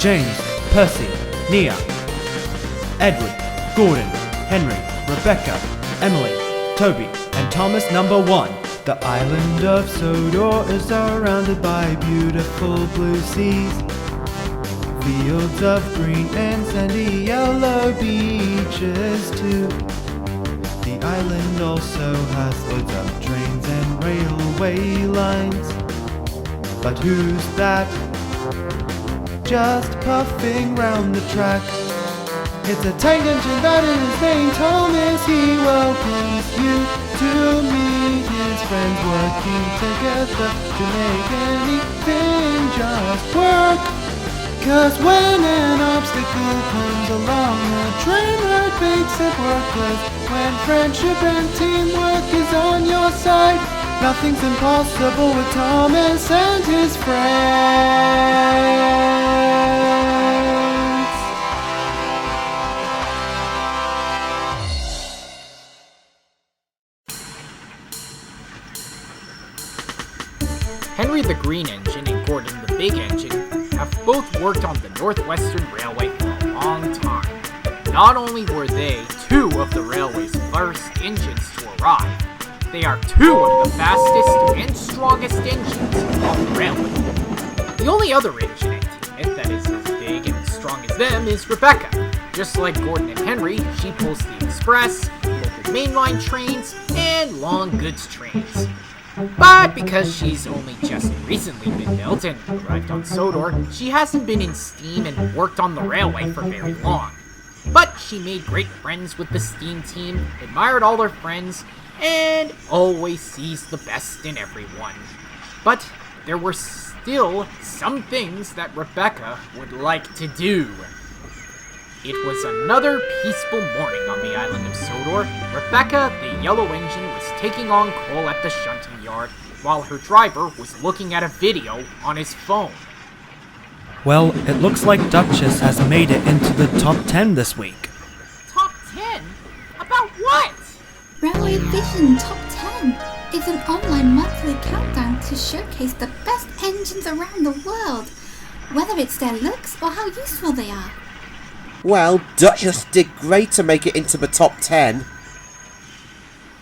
James, Percy, Nia, Edward, Gordon, Henry, Rebecca, Emily, Toby, and Thomas number 1. The island of Sodor is surrounded by beautiful blue seas, fields of green and sandy yellow beaches too. The island also has loads of trains and railway lines. But who's that? Just puffing round the track. It's a tank engine that is named Thomas. He welcomes you to meet his friends, working together to make anything just work. Cause when an obstacle comes along, a train ride makes it worthless. When friendship and teamwork is on your side, nothing's impossible with Thomas and his friends. Henry the Green Engine and Gordon the Big Engine have both worked on the Northwestern Railway for a long time. Not only were they 2 of the railway's first engines to arrive, they are 2 of the fastest and strongest engines on the railway. The only other engine and teammate that is as big and strong as them is Rebecca. Just like Gordon and Henry, she pulls the express, local mainline trains, and long goods trains. But because she's only just recently been built and arrived on Sodor, she hasn't been in steam and worked on the railway for very long. But she made great friends with the steam team, admired all her friends, and always sees the best in everyone. But there were still some things that Rebecca would like to do. It was another peaceful morning on the island of Sodor. Rebecca, the yellow engine, was taking on coal at the shunting yard, while her driver was looking at a video on his phone. Well, it looks like Duchess has made it into the top 10 this week. Top 10? About what? Railway Vision Top 10 is an online monthly countdown to showcase the best engines around the world, whether it's their looks or how useful they are. Well, Duchess did great to make it into the top 10.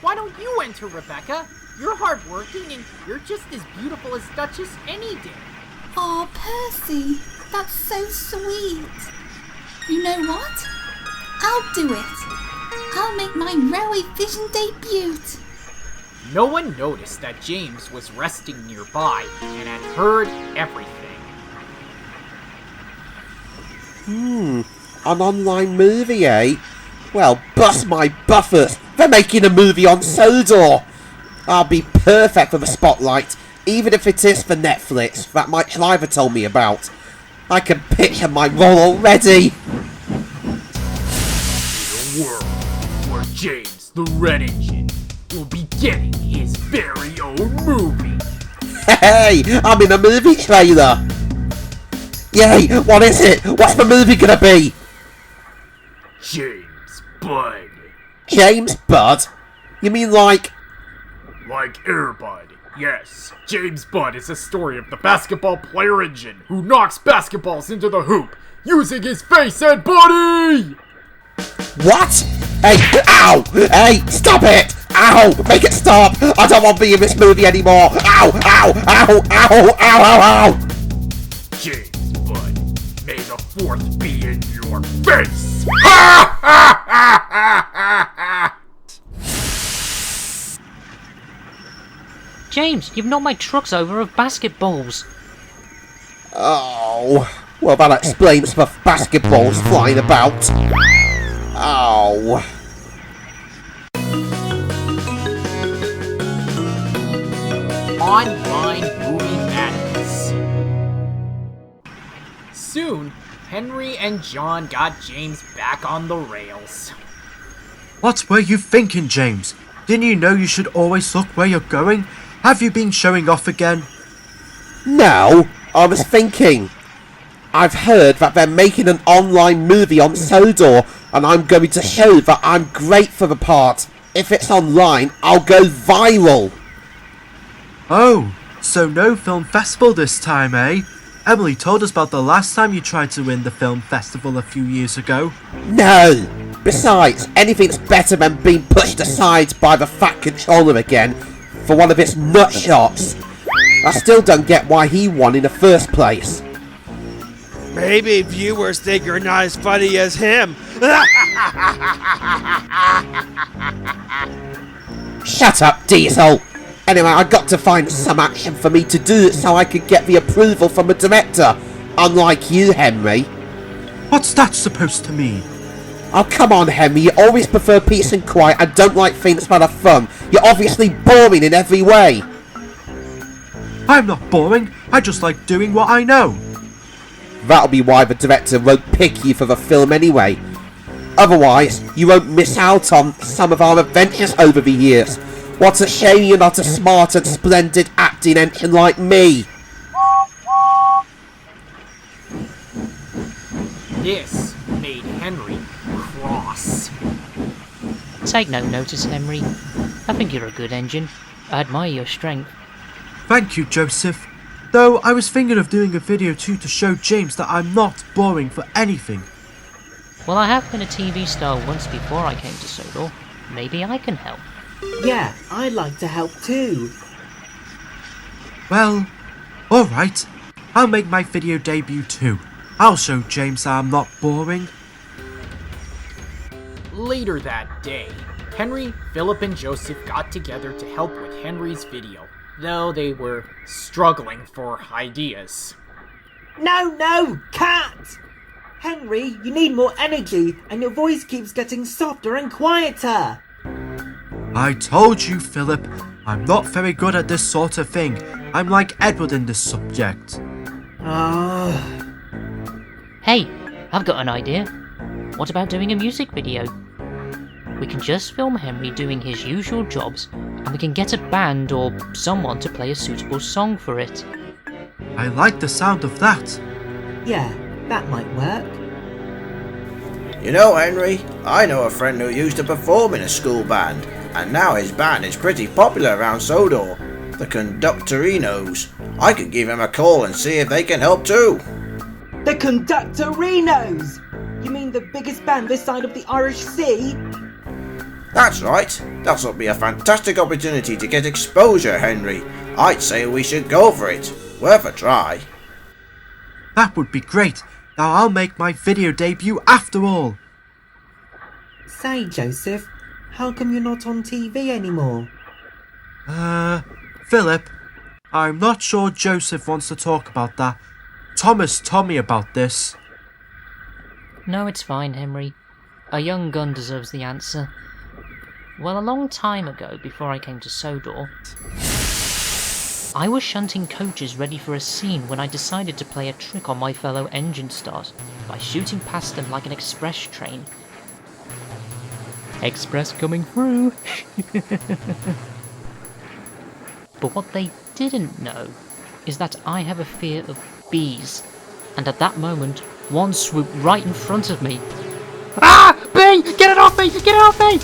Why don't you enter, Rebecca? You're hardworking and you're just as beautiful as Duchess any day. Aw, Percy, that's so sweet. You know what? I'll do it. I'll make my Railway Vision debut. No one noticed that James was resting nearby and had heard everything. An online movie, eh? Well, bust my buffers! They're making a movie on Sodor! I'll be perfect for the spotlight, even if it is for Netflix, that Mike Schleifer told me about. I can picture my role already! In a world where James the Red Engine will be getting his very own movie. Hey! I'm in a movie trailer! Yay! What is it? What's the movie gonna be? James Bud. James Bud? You mean like Air Bud. Yes, James Bud is a story of the basketball player engine who knocks basketballs into the hoop using his face and body! what? Hey, ow! Hey, stop it! Ow! Make it stop! I don't want to be in this movie anymore! Ow! Ow! Ow! Ow! Ow! Ow! Ow! James Bud, may the 4th be in your face! Ha ha ha ha ha ha! James, you've knocked my trucks over of basketballs. Oh, well that explains the basketballs flying about. Ow. Online movie madness. Soon, Henry and John got James back on the rails. What were you thinking, James? Didn't you know you should always look where you're going? Have you been showing off again? No, I was thinking. I've heard that they're making an online movie on Sodor, and I'm going to show that I'm great for the part. If it's online, I'll go viral. Oh, so no film festival this time, eh? Emily told us about the last time you tried to win the film festival a few years ago. No! Besides, anything's better than being pushed aside by the fat controller again for one of its nutshots. I still don't get why he won in the first place. Maybe viewers think you're not as funny as him. Shut up, Diesel! Anyway, I got to find some action for me to do so I could get the approval from the director. Unlike you, Henry. What's that supposed to mean? Oh, come on, Henry. You always prefer peace and quiet and don't like things that are fun. You're obviously boring in every way. I'm not boring. I just like doing what I know. That'll be why the director won't pick you for the film anyway. Otherwise, you won't miss out on some of our adventures over the years. What a shame you're not a smart and splendid acting engine like me. This made Henry cross. Take no notice, Henry. I think you're a good engine. I admire your strength. Thank you, Joseph. Though I was thinking of doing a video too to show James that I'm not boring for anything. Well, I have been a TV star once before I came to Sodor. Maybe I can help. Yeah, I'd like to help too. Well, alright. I'll make my video debut too. I'll show James that I'm not boring. Later that day, Henry, Philip, and Joseph got together to help with Henry's video, though they were struggling for ideas. No, cat! Henry, you need more energy, and your voice keeps getting softer and quieter. I told you, Philip, I'm not very good at this sort of thing. I'm like Edward in this subject. Hey, I've got an idea. What about doing a music video? We can just film Henry doing his usual jobs, and we can get a band or someone to play a suitable song for it. I like the sound of that. Yeah, that might work. You know, Henry, I know a friend who used to perform in a school band, and now his band is pretty popular around Sodor. The Conductorinos. I could give him a call and see if they can help too. The Conductorinos! You mean the biggest band this side of the Irish Sea? That's right. That'll be a fantastic opportunity to get exposure, Henry. I'd say we should go for it. Worth a try. That would be great. Now I'll make my video debut after all. Say, Joseph, how come you're not on TV anymore? Philip, I'm not sure Joseph wants to talk about that. Thomas told me about this. No, it's fine, Henry. A young gun deserves the answer. Well, a long time ago, before I came to Sodor, I was shunting coaches ready for a scene when I decided to play a trick on my fellow engine stars by shooting past them like an express train. Express coming through! But what they didn't know is that I have a fear of bees, and at that moment, one swooped right in front of me. Ah! Bee! Get it off me! Get it off me!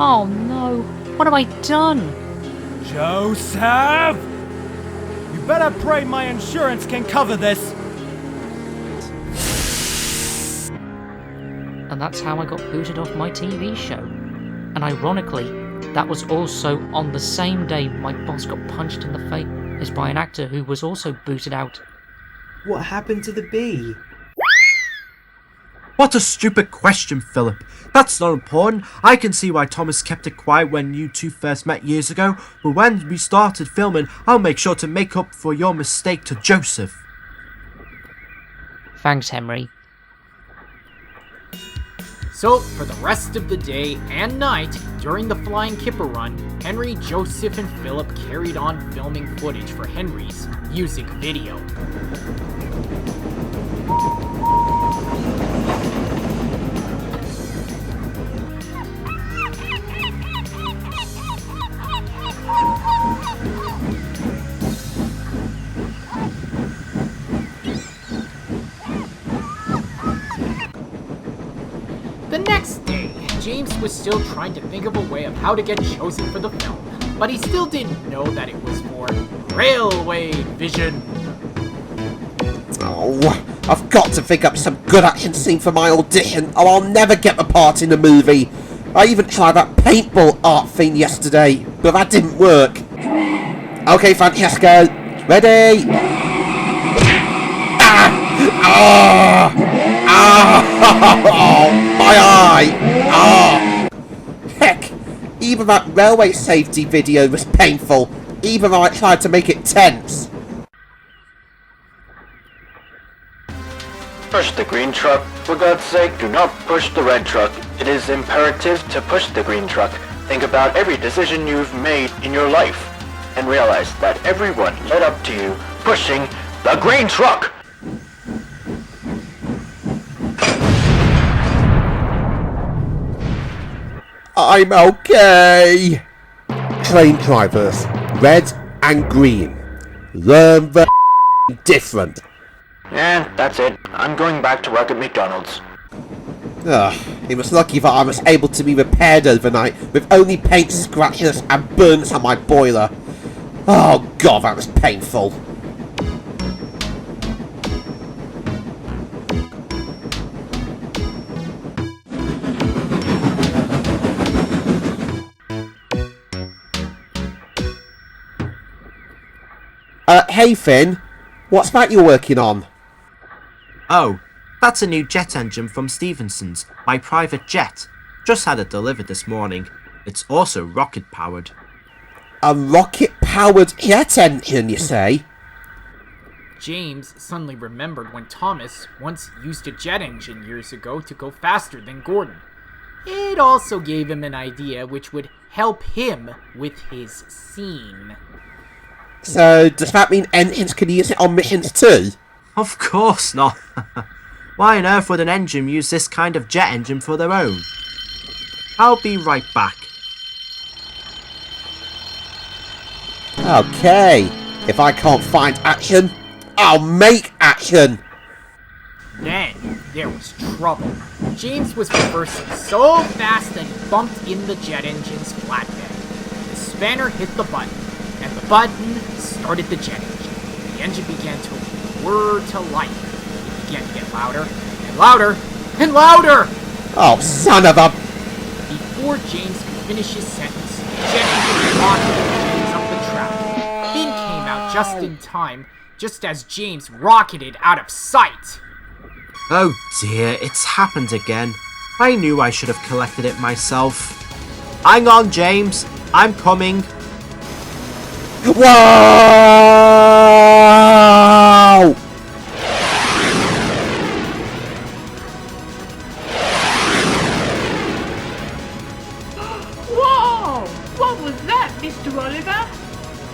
Oh no! What have I done? Joseph! You better pray my insurance can cover this! And that's how I got booted off my TV show. And ironically, that was also on the same day my boss got punched in the face by an actor who was also booted out. What happened to the bee? What a stupid question, Philip. That's not important. I can see why Thomas kept it quiet when you two first met years ago, but when we started filming, I'll make sure to make up for your mistake to Joseph. Thanks, Henry. So, for the rest of the day and night, during the Flying Kipper run, Henry, Joseph, and Philip carried on filming footage for Henry's music video. The next day, James was still trying to think of a way of how to get chosen for the film, but he still didn't know that it was for Railway Vision. Oh, I've got to think up some good action scene for my audition or I'll never get the part in the movie. I even tried that paintball art thing yesterday, but that didn't work. Okay, Francesco, ready? My eye! Heck, even that railway safety video was painful, even though I tried to make it tense. Push the green truck. For God's sake, do not push the red truck. It is imperative to push the green truck. Think about every decision you've made in your life, and realize that everyone led up to you pushing the green truck! I'm okay. Train drivers, red and green. Learn the different. Yeah, that's it. I'm going back to work at McDonald's. It was lucky that I was able to be repaired overnight with only paint scratches and burns on my boiler. Oh god, that was painful. Hey Finn, what's that you're working on? Oh, that's a new jet engine from Stevenson's, my private jet. Just had it delivered this morning. It's also rocket powered. A rocket powered jet engine, you say? James suddenly remembered when Thomas once used a jet engine years ago to go faster than Gordon. It also gave him an idea which would help him with his scene. So, does that mean engines can use it on missions too? Of course not. Why on earth would an engine use this kind of jet engine for their own? I'll be right back. Okay, if I can't find action, I'll make action! Then there was trouble. James was reversing so fast that he bumped in the jet engine's flatbed. The spanner hit the button, and the button started the jet engine. The engine began to whir to life. It began to get louder, and louder, and louder! Oh, son of a... Before James could finish his sentence, the jet engine rocketed James up the track. Finn came out just in time, just as James rocketed out of sight. Oh dear, it's happened again. I knew I should have collected it myself. Hang on, James. I'm coming. Whoa! Whoa! What was that, Mr. Oliver?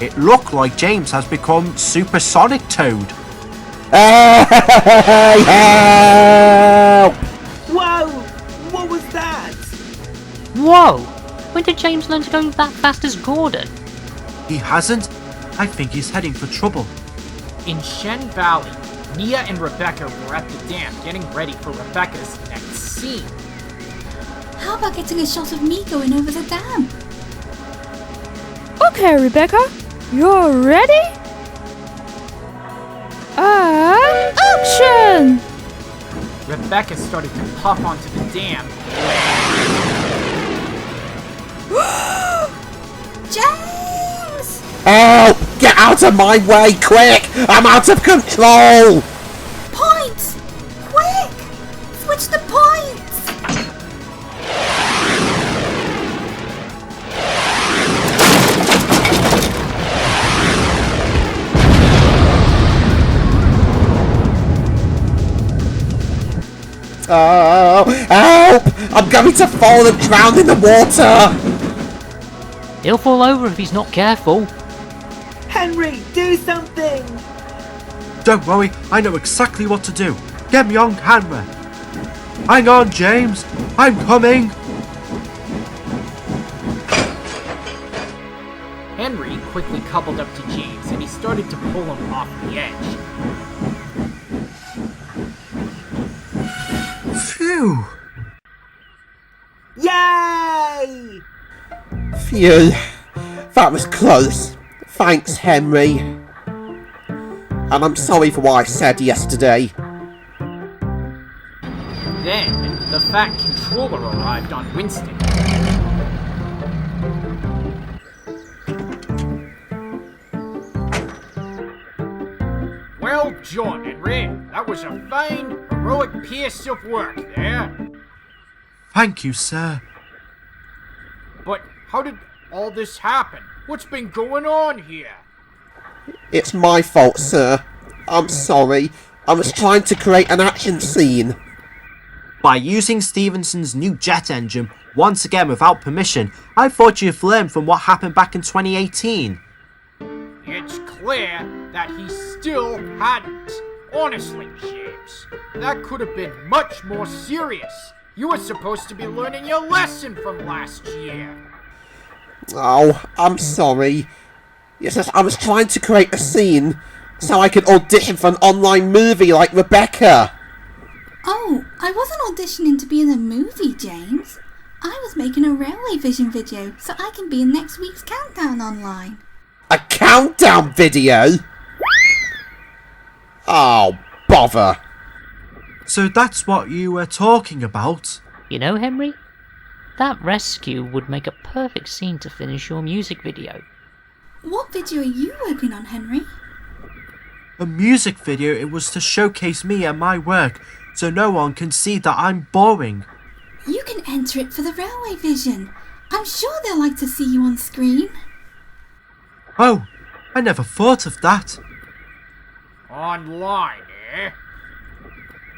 It looked like James has become Supersonic Toad. Help! Whoa! What was that? Whoa! When did James learn to go that fast as Gordon? He hasn't? I think he's heading for trouble. In Shen Valley, Nia and Rebecca were at the dam getting ready for Rebecca's next scene. How about getting a shot of me going over the dam? Okay, Rebecca. You're ready? And action! Rebecca started to puff onto the dam James! Help! Get out of my way, quick! I'm out of control! Points! Quick! Switch the points! Oh, help! I'm going to fall and drown in the water! He'll fall over if he's not careful. Henry, do something! Don't worry, I know exactly what to do. Get me on camera. Hang on, James. I'm coming. Henry quickly coupled up to James and he started to pull him off the edge. Phew. Phew. That was close. Thanks, Henry. And I'm sorry for what I said yesterday. Then, the Fat Controller arrived on Winston. Well done, Henry. That was a fine, heroic piece of work there. Thank you, sir. But how did all this happen? What's been going on here? It's my fault, sir. I'm sorry. I was trying to create an action scene. By using Stevenson's new jet engine, once again without permission, I thought you'd learned from what happened back in 2018. It's clear that he still hadn't. Honestly, James, that could have been much more serious. You were supposed to be learning your lesson from last year. Oh, I'm sorry. It's just I was trying to create a scene so I could audition for an online movie like Rebecca. Oh, I wasn't auditioning to be in a movie, James. I was making a Railway Vision video so I can be in next week's countdown online. A countdown video? Oh, bother. So that's what you were talking about? You know, Henry, that rescue would make a perfect scene to finish your music video. What video are you working on, Henry? A music video. It was to showcase me and my work, so no one can see that I'm boring. You can enter it for the Railway Vision. I'm sure they'll like to see you on screen. Oh, I never thought of that. Online, eh?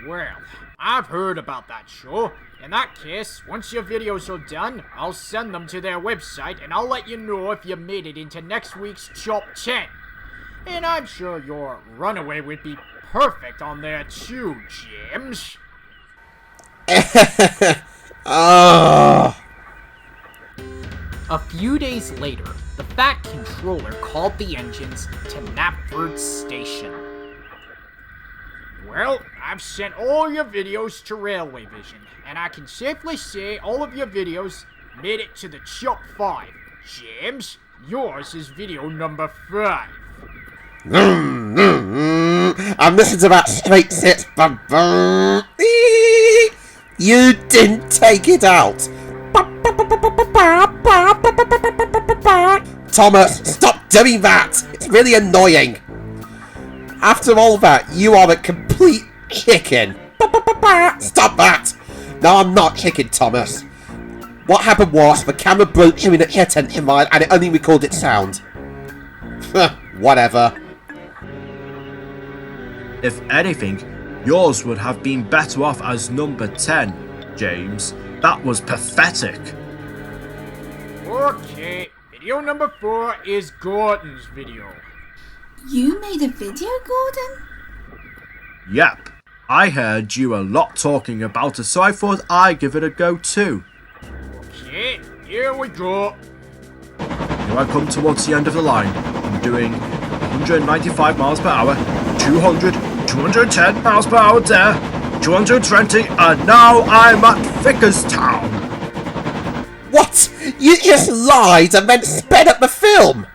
Well, I've heard about that show. In that case, once your videos are done, I'll send them to their website and I'll let you know if you made it into next week's Top 10. And I'm sure your runaway would be perfect on there too, James. Oh. A few days later, the Fat Controller called the engines to Knapford Station. Well, I've sent all your videos to Railway Vision, and I can safely say all of your videos made it to the top 5. James, yours is video number 5. I'm listening to that straight sit. You didn't take it out. Thomas, stop doing that. It's really annoying. After all that, you are a complete chicken. Stop that. No, I'm not chicken, Thomas. What happened was the camera broke during a jet engine ride and it only recorded sound. Whatever. If anything, yours would have been better off as number 10, James. That was pathetic. Okay, video number 4 is Gordon's video. You made a video, Gordon? Yep. I heard you a lot talking about it, so I thought I'd give it a go too. Okay, here we go. Here I come towards the end of the line. I'm doing 195 miles per hour, 200, 210 miles per hour there, 220, and now I'm at Vickerstown. What? You just lied and then sped up the film?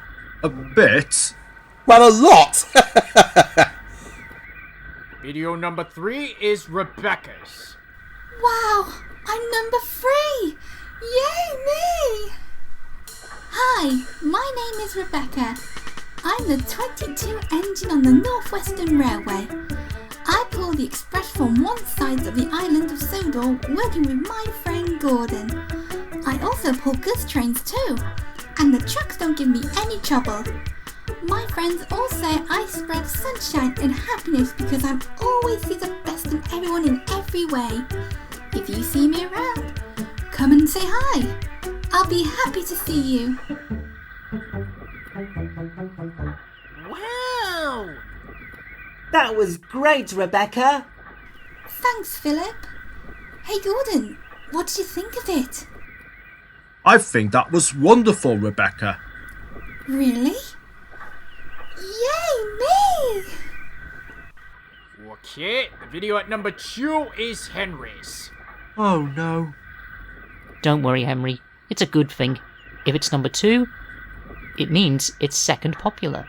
A bit. Well, a lot. Video number 3 is Rebecca's. Wow, I'm number 3! Yay, me! Hi, my name is Rebecca. I'm the 22 engine on the Northwestern Railway. I pull the express from one side of the island of Sodor working with my friend Gordon. I also pull goods trains too, and the trucks don't give me any trouble. My friends all say I spread sunshine and happiness because I always see the best in everyone in every way. If you see me around, come and say hi. I'll be happy to see you. Wow! That was great, Rebecca. Thanks, Philip. Hey, Gordon, what did you think of it? I think that was wonderful, Rebecca. Really? Yay, me! Okay, the video at number 2 is Henry's. Oh no. Don't worry, Henry. It's a good thing. If it's number 2, it means it's second popular.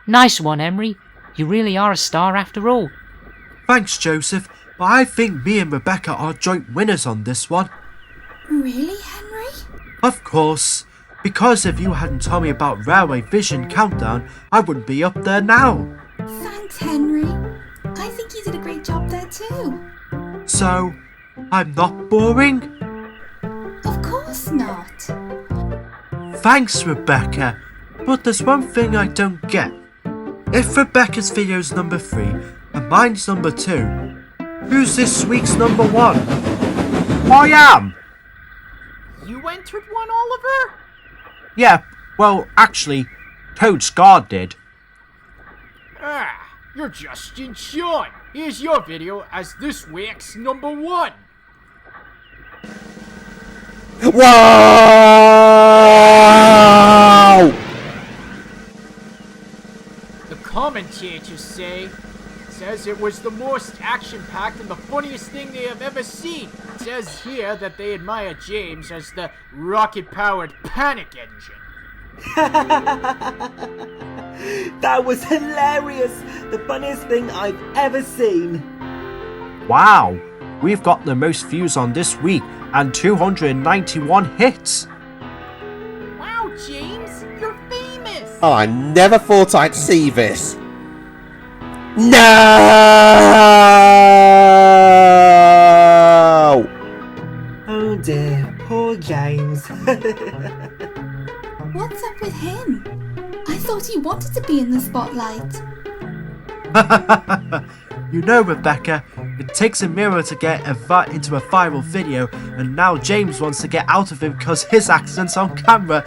Nice one, Henry. You really are a star after all. Thanks, Joseph, but I think me and Rebecca are joint winners on this one. Really, Henry? Of course. Because if you hadn't told me about Railway Vision Countdown, I wouldn't be up there now. Thanks, Henry. I think you did a great job there too. So, I'm not boring? Of course not. Thanks, Rebecca. But there's one thing I don't get. If Rebecca's video's number 3 and mine's number 2, who's this week's number 1? I am! You entered one, Oliver? Yeah, well, actually, Toad Scar did. Ah, you're Justin Sean. Here's your video as this week's number 1. Wow! The commentators says it was the most action-packed and the funniest thing they have ever seen. It says here that they admire James as the rocket-powered panic engine. That was hilarious! The funniest thing I've ever seen. Wow, we've got the most views on this week and 291 hits. Wow, James, you're famous! Oh, I never thought I'd see this. No! Oh dear, poor James. What's up with him? I thought he wanted to be in the spotlight. You know, Rebecca, it takes a mirror to get into a viral video, and now James wants to get out of it because his accident's on camera.